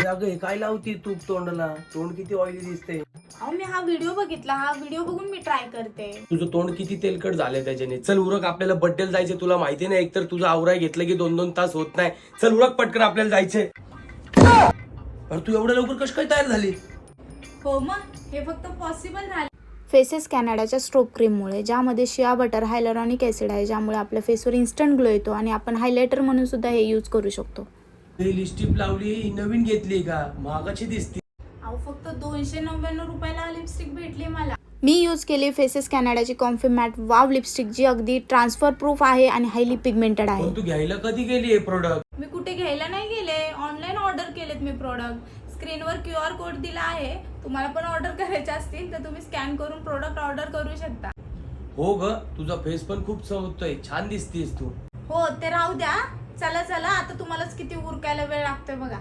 अगं हे काय लावती तूप तोंडाला? तोंड किती ऑइली दिसते. अहो मी हा व्हिडिओ बघितला, हा व्हिडिओ बघून मी ट्राय करते. तुझं तोंड किती तेलकट झालंय त्याच्याने. चल उरक, आपल्याला बड्डेला जायचे. तुला माहिती नाही, एकतर तुझं आवराय घेतलं की 2-2 तास होत नाही. चल उरक पटकन, आपल्याला जायचंय. अरे तू एवढ्या लवकर कशी काय तयार झाली? हो मग हे फक्त पॉसिबल झालं. फेसेस कॅनडाच्या स्ट्रोक क्रीममुळे, ज्यामध्ये शिया बटर हायलॉरॉनिक ॲसिड आहे, ज्यामुळे आपल्या फेसवर इन्स्टंट ग्लो येतो आणि आपण हायलायटर म्हणून सुद्धा हे यूज करू शकतो. ही लिपस्टिक लावली, ही नवीन घेतली का? महागाची दिसते. अहो फक्त 299 रुपयाला लिपस्टिक भेटली मला. मी यूज केली फेसेस कॅनडाची कॉम्फी मॅट वाव लिपस्टिक, जी अगदी ट्रान्सफर प्रूफ आहे आणि हायली पिगमेंटेड आहे. पण तू घ्यायला कधी गेली हे प्रोडक्ट? मी कुठे घ्यायला नाही गेले, ऑनलाईन ऑर्डर केलेत मी प्रोडक्ट. स्क्रीनवर QR कोड दिला आहे. तुम्हाला पण ऑर्डर करायचे असतील तर तुम्ही स्कॅन करून प्रोडक्ट ऑर्डर करू शकता. हो ग, तुझा फेस पण खूप चमकतोय, छान दिसतीस तू. हो ते राहू द्या. चला चला, आता तुम्हालाच किती उरकायला वेळ लागतोय बघा.